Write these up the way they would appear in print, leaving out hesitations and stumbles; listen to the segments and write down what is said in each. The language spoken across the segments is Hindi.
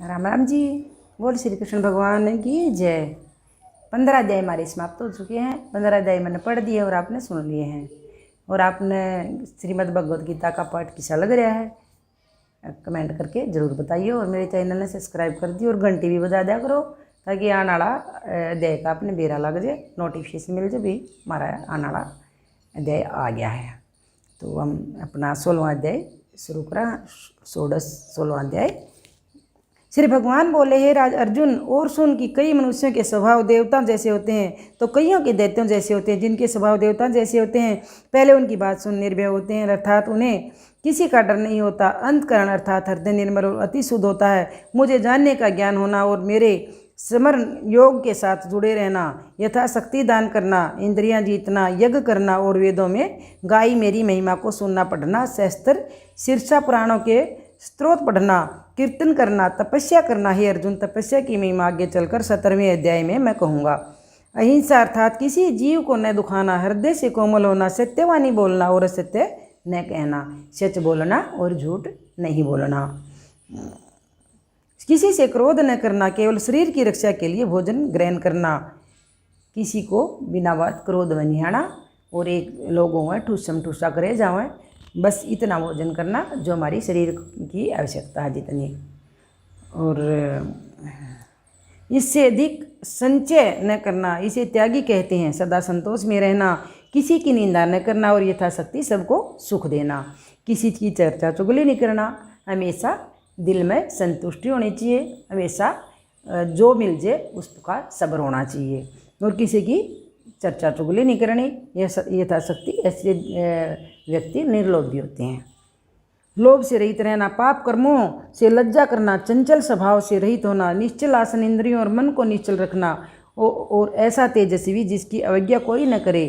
राम राम जी। बोल श्री कृष्ण भगवान की जय। 15 अध्याय हमारे समाप्त हो चुके हैं। 15 अध्याय मैंने पढ़ दिए और आपने सुन लिए हैं। और आपने श्रीमद् भगवद गीता का पाठ कैसा लग रहा है कमेंट करके ज़रूर बताइए। और मेरे चैनल ने सब्सक्राइब कर दिए और घंटी भी बजा दिया करो ताकि आने वाला अध्याय का अपने बेरा लग जाए, नोटिफिकेशन मिल जाए भी हमारा आने वाला अध्याय आ गया है। तो हम अपना 16वां अध्याय शुरू करा। 16वां अध्याय। श्री भगवान बोले, हे राज अर्जुन, और सुन कि कई मनुष्यों के स्वभाव देवता जैसे होते हैं तो कईयों के दैत्यों जैसे होते हैं। जिनके स्वभाव देवता जैसे होते हैं पहले उनकी बात सुन निर्भय होते हैं, अर्थात उन्हें किसी का डर नहीं होता। अंतकरण अर्थात हृदय निर्मल और अति शुद्ध होता है। मुझे जानने का ज्ञान होना और मेरे स्मरण योग के साथ जुड़े रहना, यथाशक्ति दान करना, इंद्रियां जीतना, यज्ञ करना और वेदों में गाई मेरी महिमा को सुनना पढ़ना, शास्त्र शीर्षा पुराणों के स्त्रोत पढ़ना, कीर्तन करना, तपस्या करना। हे अर्जुन, तपस्या की महिमा आगे चलकर 17वें अध्याय में मैं कहूँगा। अहिंसा अर्थात किसी जीव को न दुखाना, हृदय से कोमल होना, सत्यवाणी बोलना और असत्य न कहना, सच बोलना और झूठ नहीं बोलना, किसी से क्रोध न करना, केवल शरीर की रक्षा के लिए भोजन ग्रहण करना, किसी को बिना बात क्रोध नहीं आना और एक लोगों में ठूसम ठूसा करे जाए, बस इतना भोजन करना जो हमारी शरीर की आवश्यकता है जितनी। और इससे अधिक संचय न करना, इसे त्यागी कहते हैं। सदा संतोष में रहना, किसी की निंदा न करना और यथाशक्ति सबको सुख देना, किसी की चर्चा चुगली नहीं करना, हमेशा दिल में संतुष्टि होनी चाहिए, हमेशा जो मिल जाए उसका सब्र होना चाहिए और किसी की चर्चा चुगली नहीं करनी। यथाशक्ति ऐसे व्यक्ति निर्लोभ भी होते हैं। लोभ से रहित रहना, पाप कर्मों से लज्जा करना, चंचल स्वभाव से रहित होना, निश्चल आसन, इंद्रियों और मन को निश्चल रखना और ऐसा तेजस्वी जिसकी अवज्ञा कोई न करे,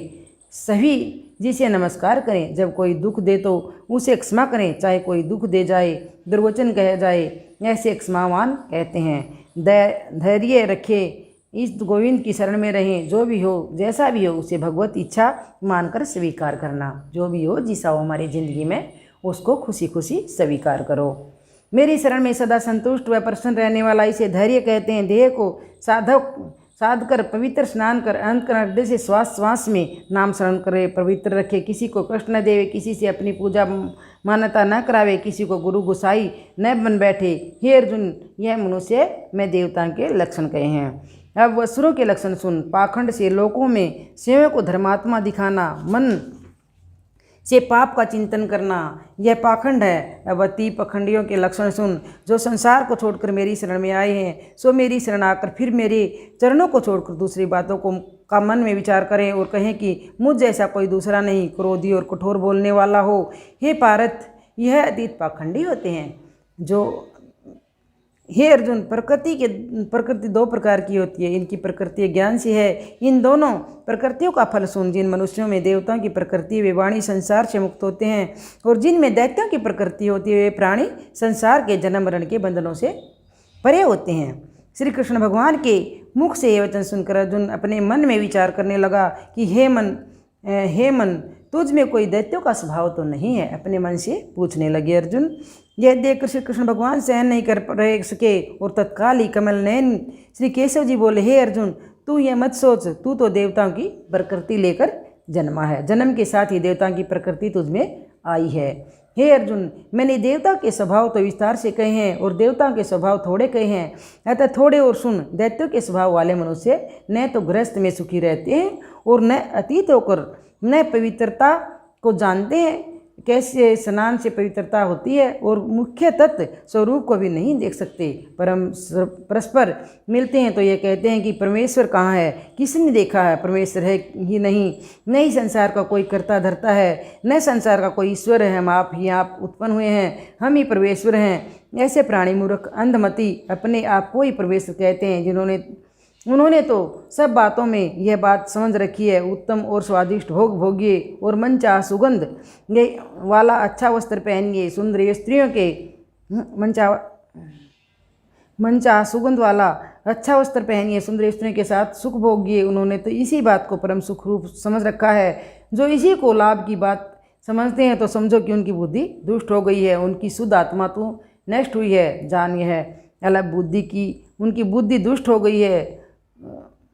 सभी जिसे नमस्कार करें। जब कोई दुख दे तो उसे क्षमा करें, चाहे कोई दुख दे जाए, दुर्वचन कह जाए, ऐसे क्षमावान कहते हैं। धैर्य रखे, इस गोविंद की शरण में रहें। जो भी हो जैसा भी हो उसे भगवत इच्छा मानकर स्वीकार करना। जो भी हो जिसा हो हमारी ज़िंदगी में उसको खुशी खुशी स्वीकार करो। मेरी शरण में सदा संतुष्ट व प्रसन्न रहने वाला इसे धैर्य कहते हैं। देह को साध कर पवित्र स्नान कर अंतकरण हृदय से श्वास श्वास में नाम स्मरण करे, पवित्र रखे, किसी को कष्ट न देवे, किसी से अपनी पूजा मान्यता न करावे, किसी को गुरु गुसाई न बन बैठे। हे अर्जुन, यह मनुष्य में देवता के लक्षण कहे हैं। अब असुरों के लक्षण सुन। पाखंड से लोकों में स्वयं को धर्मात्मा दिखाना, मन से पाप का चिंतन करना, यह पाखंड है। अब अति पखंडियों के लक्षण सुन। जो संसार को छोड़कर मेरी शरण में आए हैं सो मेरी शरण आकर फिर मेरे चरणों को छोड़कर दूसरी बातों का मन में विचार करें और कहें कि मुझ जैसा कोई दूसरा नहीं, क्रोधी और कठोर बोलने वाला हो। हे पारथ, यह अतीत पाखंडी होते हैं। जो हे अर्जुन, प्रकृति 2 प्रकार की होती है। इनकी प्रकृति ज्ञान से है। इन दोनों प्रकृतियों का फल सुन। जिन मनुष्यों में देवताओं की प्रकृति वे वाणी संसार से मुक्त होते हैं और जिनमें दैत्यों की प्रकृति होती है वे प्राणी संसार के जन्म मरण के बंधनों से परे होते हैं। श्री कृष्ण भगवान के मुख से ये वचन सुनकर अर्जुन अपने मन में विचार करने लगा कि हे मन, तुझ में कोई दैत्यों का स्वभाव तो नहीं है। अपने मन से पूछने लगे अर्जुन। यह देखकर श्री कृष्ण भगवान सहन नहीं कर रह सके और तत्काल ही कमल नयन श्री केशव जी बोले, हे अर्जुन, तू यह मत सोच, तू तो देवताओं की प्रकृति लेकर जन्मा है। जन्म के साथ ही देवताओं की प्रकृति तुझ में आई है। हे अर्जुन, मैंने देवता के स्वभाव तो विस्तार से कहे हैं और देवताओं के स्वभाव थोड़े कहे हैं, अतः थोड़े और सुन। दैत्यों के स्वभाव वाले मनुष्य न तो गृहस्थ में सुखी रहते हैं और न अतीत होकर न पवित्रता को जानते हैं, कैसे स्नान से पवित्रता होती है, और मुख्य तत्व स्वरूप को भी नहीं देख सकते। परस्पर मिलते हैं तो ये कहते हैं कि परमेश्वर कहाँ है, किसने देखा है, परमेश्वर है ही नहीं, न ही संसार का कोई कर्ता धरता है, न संसार का कोई ईश्वर है। हम आप ही आप उत्पन्न हुए हैं, हम ही परमेश्वर हैं। ऐसे प्राणी मूर्ख अंधमति अपने आप को ही परमेश्वर कहते हैं। उन्होंने तो सब बातों में यह बात समझ रखी है। उत्तम और स्वादिष्ट भोग भोगिए और मनचाह सुगंध वाला अच्छा वस्त्र पहनिए, सुंदर स्त्रियों के मनचाह सुगंध वाला अच्छा वस्त्र पहनिए, सुंदर स्त्रियों के साथ सुख भोगिए। उन्होंने तो इसी बात को परम सुख रूप समझ रखा है। जो इसी को लाभ की बात समझते हैं तो समझो कि उनकी बुद्धि दुष्ट हो गई है, उनकी शुद्ध आत्मा तो नष्ट हुई है। जान यह अलग बुद्धि की, उनकी बुद्धि दुष्ट हो गई है,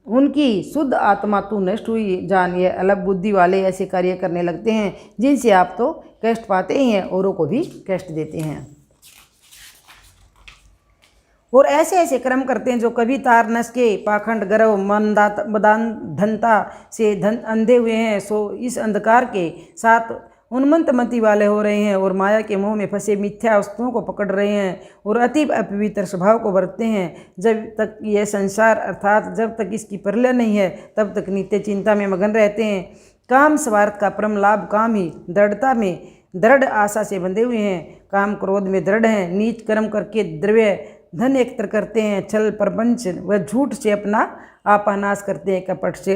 उनकी शुद्ध आत्मा तू नष्ट हुई जान। ये अलग बुद्धि वाले ऐसे कार्य करने लगते हैं जिनसे आप तो कष्ट पाते ही हैं, औरों को भी कष्ट देते हैं, और ऐसे ऐसे कर्म करते हैं जो कभी तार नस के पाखंड गर्व मदान धनता से अंधे हुए हैं, सो इस अंधकार के साथ उन्मत्त मति वाले हो रहे हैं और माया के मोह में फंसे मिथ्या वस्तुओं को पकड़ रहे हैं और अति अपवित्र स्वभाव को बरतते हैं। जब तक यह संसार अर्थात जब तक इसकी प्रलय नहीं है तब तक नित्य चिंता में मगन रहते हैं। काम स्वार्थ का परम लाभ काम ही दृढ़ता में दृढ़ आशा से बंधे हुए हैं, काम क्रोध में दृढ़ हैं, नीच कर्म करके द्रव्य धन एकत्र करते हैं, छल प्रपंच व झूठ से अपना आपा नाश करते हैं, कपट से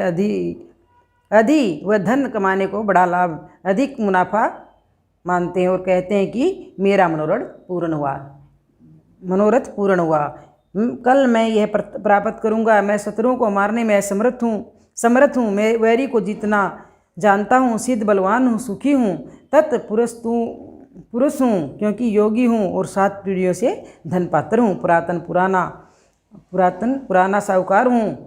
अधि व धन कमाने को बड़ा लाभ अधिक मुनाफा मानते हैं और कहते हैं कि मेरा मनोरथ पूर्ण हुआ, कल मैं यह प्राप्त करूंगा, मैं शत्रुओं को मारने में समर्थ हूँ, मैं वैरी को जीतना जानता हूँ, सिद्ध बलवान हूँ, सुखी हूँ, पुरुष हूँ क्योंकि योगी हूँ और 7 पीढ़ियों से धन पात्र हूँ, पुराना साहूकार हूँ,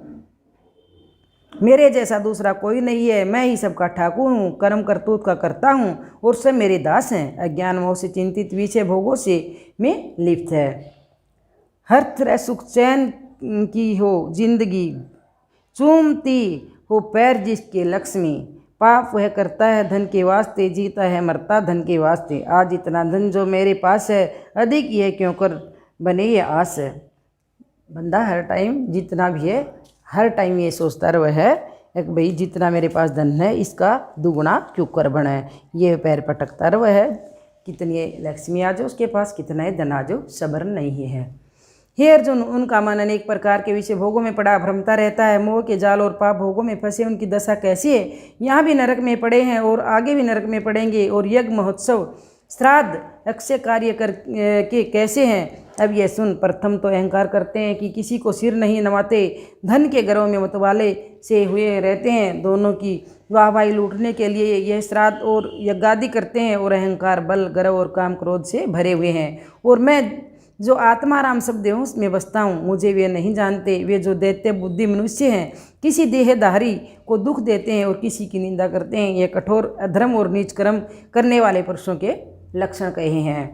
मेरे जैसा दूसरा कोई नहीं है, मैं ही सबका ठाकुर हूँ, कर्म करतूत का करता हूँ और सब मेरे दास हैं, अज्ञान मोह से चिंतित विषय भोगों से में लिप्त है। हर तरह सुख चैन की हो जिंदगी, चूमती हो पैर जिसके लक्ष्मी, पाप वह करता है धन के वास्ते, जीता है मरता धन के वास्ते, आज इतना धन जो मेरे पास है अधिक यह क्यों कर बने ये आस है। बंदा हर टाइम जितना भी है हर टाइम ये सोचता रहा है कि भाई जितना मेरे पास धन है इसका दुगुना क्यों कर बने, ये पैर पटकता रहा है, कितनी लक्ष्मी आ जाओ उसके पास, कितना धन आ जाओ, सब्र नहीं है। हे अर्जुन, उनका मन अनेक प्रकार के विषय भोगों में पड़ा भ्रमता रहता है, मोह के जाल और पाप भोगों में फंसे उनकी दशा कैसी है, यहाँ भी नरक में पड़े हैं और आगे भी नरक में पड़ेंगे, और यज्ञ महोत्सव श्राद्ध अक्षय कार्य कर के कैसे हैं। अब यह सुन, प्रथम तो अहंकार करते हैं कि किसी को सिर नहीं नवाते, धन के घरों में मतवाले से हुए रहते हैं, दोनों की वाहवाही लूटने के लिए यह श्राद्ध और यज्ञादि करते हैं, और अहंकार बल गर्व और काम क्रोध से भरे हुए हैं, और मैं जो आत्माराम शब्द हूँ उसमें बसता हूँ, मुझे वे नहीं जानते। वे जो दैत्य बुद्धि मनुष्य हैं, किसी देहधारी को दुख देते हैं और किसी की निंदा करते हैं, ये कठोर अधर्म और नीच कर्म करने वाले पुरुषों के लक्षण कहे हैं।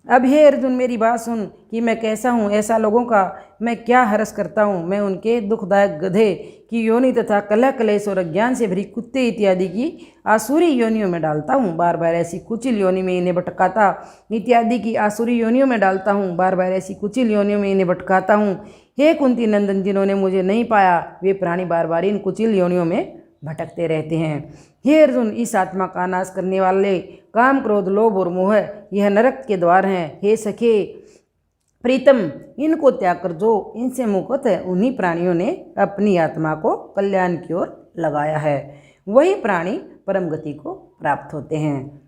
अब हे अर्जुन, मेरी बात सुन कि मैं कैसा हूँ, ऐसा लोगों का मैं क्या हर्ष करता हूँ। मैं उनके दुखदायक गधे की योनि तथा कलह कलेश और अज्ञान से भरी कुत्ते इत्यादि की आसुरी योनियों में डालता हूँ, बार बार ऐसी कुचिल योनि में इन्हें भटकाता इत्यादि की आसुरी योनियों में डालता हूँ, बार बार ऐसी कुचिल योनियों में इन्हें भटकाता हूँ। हे कुंती नंदन, जिन्होंने मुझे नहीं पाया वे प्राणी बार बार इन कुचिल योनियों में भटकते रहते हैं। हे अर्जुन, इस आत्मा का नाश करने वाले काम क्रोध लोभ और मोह यह नरक के द्वार हैं। हे सखे प्रीतम, इनको त्याग कर जो इनसे मुक्त है, उन्हीं प्राणियों ने अपनी आत्मा को कल्याण की ओर लगाया है, वही प्राणी परम गति को प्राप्त होते हैं।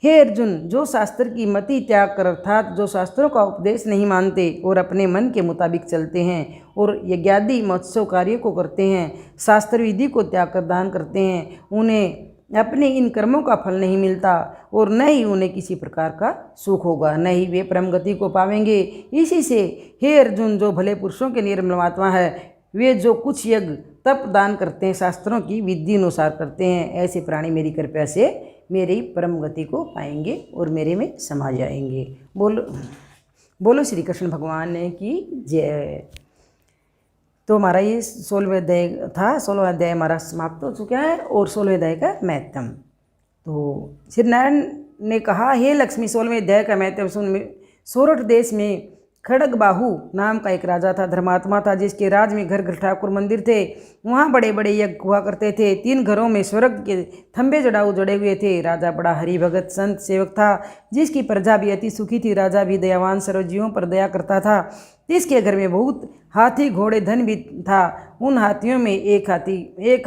हे अर्जुन, जो शास्त्र की मति त्याग कर अर्थात जो शास्त्रों का उपदेश नहीं मानते और अपने मन के मुताबिक चलते हैं और यज्ञादि महोत्सव कार्य को करते हैं, शास्त्र विधि को त्याग कर दान करते हैं, उन्हें अपने इन कर्मों का फल नहीं मिलता और न ही उन्हें किसी प्रकार का सुख होगा, न ही वे परम गति को पावेंगे। इसी से हे अर्जुन, जो भले पुरुषों के निर्मल आत्मा है, वे जो कुछ यज्ञ तप दान करते हैं, शास्त्रों की विधि अनुसार करते हैं, ऐसे प्राणी मेरी कृपा से मेरी परम गति को पाएंगे और मेरे में समा जाएंगे। बोलो श्री कृष्ण भगवान की जय। तो हमारा ये 16वां अध्याय था, 16वां अध्याय हमारा समाप्त हो चुका है और 16वें अध्याय का महत्व। तो श्री नारायण ने कहा, हे लक्ष्मी, 16वें अध्याय का महत्व सुन। सोरठ देश में खड़गबाहु नाम का एक राजा था, धर्मात्मा था, जिसके राज में घर घर ठाकुर मंदिर थे। वहाँ बड़े बड़े यज्ञ हुआ करते थे। 3 घरों में स्वर्ग के थंबे जड़े हुए थे। राजा बड़ा हरिभगत संत सेवक था, जिसकी प्रजा भी अति सुखी थी। राजा भी दयावान सर्वजीवों पर दया करता था। इसके घर में बहुत हाथी घोड़े धन भी था। उन हाथियों में एक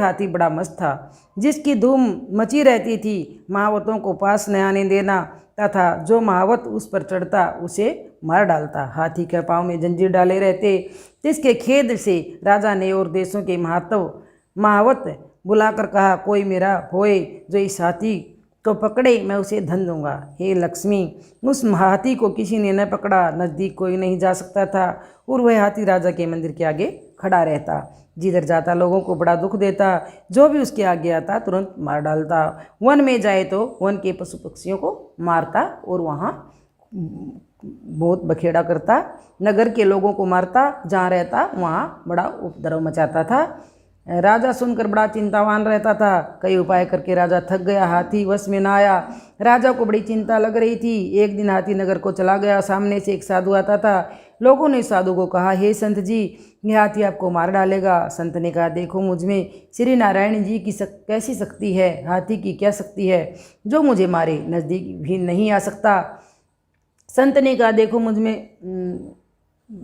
हाथी बड़ा मस्त था, जिसकी धूम मची रहती थी। महावतों को पास न आने देना तथा जो महावत उस पर चढ़ता उसे मार डालता। हाथी के पाँव में जंजीर डाले रहते। इसके खेद से राजा ने और देशों के महावत बुलाकर कहा, कोई मेरा होए जो इस हाथी तो पकड़े मैं उसे धन दूंगा। हे लक्ष्मी, उस हाथी को किसी ने न पकड़ा, नज़दीक कोई नहीं जा सकता था और वह हाथी राजा के मंदिर के आगे खड़ा रहता। जिधर जाता लोगों को बड़ा दुख देता, जो भी उसके आगे आता तुरंत मार डालता। वन में जाए तो वन के पशु पक्षियों को मारता और वहाँ बहुत बखेड़ा करता। नगर के लोगों को मारता, जहाँ रहता वहाँ बड़ा उपद्रव मचाता था। राजा सुनकर बड़ा चिंतावान रहता था। कई उपाय करके राजा थक गया, हाथी वश में न आया। राजा को बड़ी चिंता लग रही थी। एक दिन हाथी नगर को चला गया। सामने से एक साधु आता था। लोगों ने साधु को कहा, हे संत जी, यह हाथी आपको मार डालेगा। संत ने कहा, देखो मुझ में श्री नारायण जी की कैसी शक्ति है, हाथी की क्या शक्ति है जो मुझे मारे, नज़दीक भी नहीं आ सकता। संत ने कहा, देखो मुझ में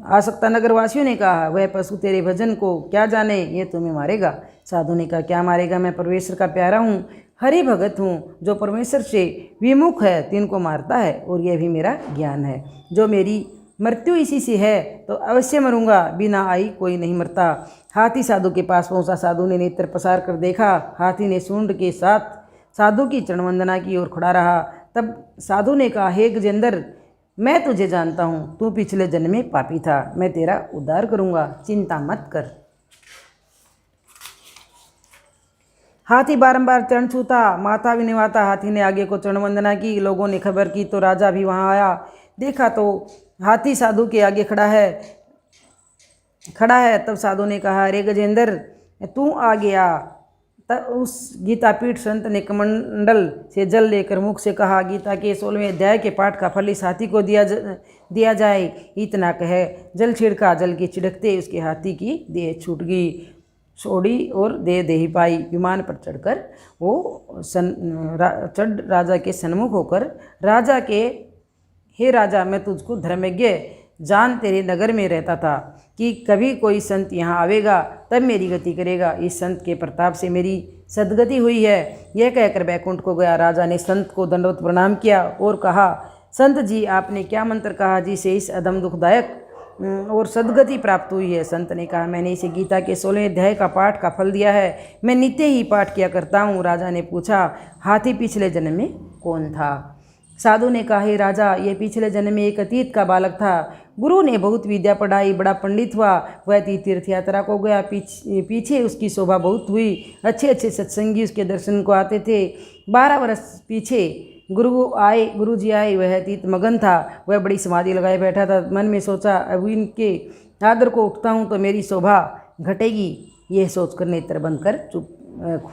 आ सकता। नगरवासियों ने कहा, वह पशु तेरे भजन को क्या जाने, ये तुम्हें मारेगा। साधु ने कहा, क्या मारेगा, मैं परमेश्वर का प्यारा हूँ, हरि भगत हूँ। जो परमेश्वर से विमुख है तिनको मारता है और यह भी मेरा ज्ञान है। जो मेरी मृत्यु इसी से है तो अवश्य मरूंगा, बिना आई कोई नहीं मरता। हाथी साधु के पास पहुँचा। साधु ने नेत्र पसार कर देखा। हाथी ने सूंड के साथ साधु की चरण वंदना की ओर खड़ा रहा। तब साधु ने कहा, हे गजेंद्र, मैं तुझे जानता हूँ, तू पिछले जन्म में पापी था, मैं तेरा उद्धार करूँगा, चिंता मत कर। हाथी बारंबार चरण छूता, माथा भी निवाता। हाथी ने आगे को चरण वंदना की। लोगों ने खबर की तो राजा भी वहाँ आया। देखा तो हाथी साधु के आगे खड़ा है। तब साधु ने कहा, अरे गजेंद्र, तू आ गया। तब उस गीतापीठ संत ने कमंडल से जल लेकर मुख से कहा, गीता के 16वें अध्याय के पाठ का फल इस हाथी को दिया जाए। इतना कह जल छिड़का। जल के छिड़कते उसके हाथी की देह छूट गई, छोड़ी और देही पाई। विमान पर चढ़कर वो राजा के सन्मुख होकर राजा के, हे राजा, मैं तुझको धर्मज्ञ जान तेरे नगर में रहता था कि कभी कोई संत यहाँ आवेगा तब मेरी गति करेगा। इस संत के प्रताप से मेरी सदगति हुई है। यह कहकर बैकुंठ को गया। राजा ने संत को दंडवत प्रणाम किया और कहा, संत जी, आपने क्या मंत्र कहा जिसे इस अदम दुखदायक और सदगति प्राप्त हुई है। संत ने कहा, मैंने इसे गीता के 16वें अध्याय का पाठ का फल दिया है, मैं नित्य ही पाठ किया करता हूँ। राजा ने पूछा, हाथी पिछले जन्म में कौन था। साधु ने कहा, हे राजा, ये पिछले जन्म में एक अतीत का बालक था। गुरु ने बहुत विद्या पढ़ाई, बड़ा पंडित हुआ। वह तीर्थ यात्रा को गया। पीछे उसकी शोभा बहुत हुई। अच्छे अच्छे सत्संगी उसके दर्शन को आते थे। 12 वर्ष पीछे गुरु जी आए। वह अतीत मगन था। वह बड़ी समाधि लगाए बैठा था। मन में सोचा, अब इनके आदर को उठता हूँ तो मेरी शोभा घटेगी। यह सोचकर नेत्र बंद कर चुप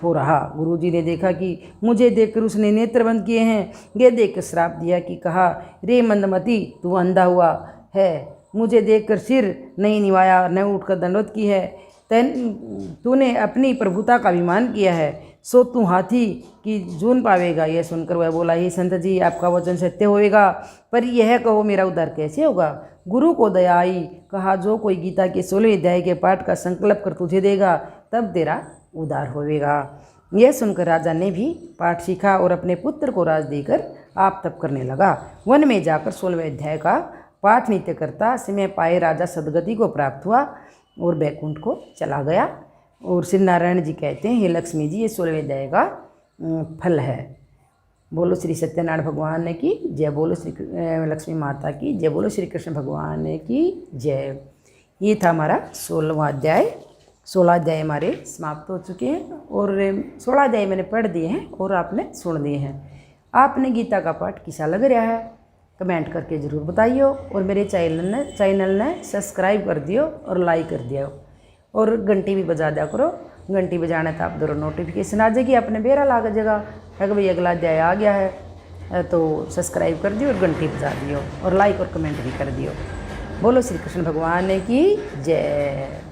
हो रहा। गुरुजी ने देखा कि मुझे देखकर उसने नेत्र बंद किए हैं। यह देखकर श्राप दिया कि कहा, रे मंदमती, तू अंधा हुआ है। मुझे देखकर सिर नहीं निवाया, न उठकर दंडवत की है। तूने अपनी प्रभुता का अभिमान किया है, सो तू हाथी की जून पावेगा। यह सुनकर वह बोला, हे संत जी, आपका वचन सत्य होएगा, पर यह कहो मेरा उद्धार कैसे होगा। गुरु को दया आई। कहा, जो कोई गीता के 16वें अध्याय के पाठ का संकल्प कर तुझे देगा तब तेरा उद्धार होवेगा। यह सुनकर राजा ने भी पाठ सीखा और अपने पुत्र को राज देकर आप तप करने लगा। वन में जाकर 16वें अध्याय का पाठ नित्य करता समय पाए राजा सदगति को प्राप्त हुआ और बैकुंठ को चला गया। और श्री नारायण जी कहते हैं, हे लक्ष्मी जी, ये 16वें अध्याय का फल है। बोलो श्री सत्यनारायण भगवान की जय, बोलो श्री लक्ष्मी माता की जय, बोलो श्री कृष्ण भगवान की जय। ये था हमारा 16वां अध्याय। 16 अध्याय हमारे समाप्त हो चुके हैं और 16 अध्याय मैंने पढ़ दिए हैं और आपने सुन दिए हैं। आपने गीता का पाठ कैसा लग रहा है कमेंट करके ज़रूर बताइए और मेरे चैनल ने सब्सक्राइब कर दियो और लाइक कर दियो और घंटी भी बजा दिया करो। घंटी बजाने तो आप दोनों नोटिफिकेशन आ जाएगी, अपने बेरा लाग जाएगा कि भाई अगला अध्याय आ गया है, तो सब्सक्राइब कर दियो और घंटी बजा दियो और लाइक और कमेंट भी कर दियो। बोलो श्री कृष्ण भगवान की जय।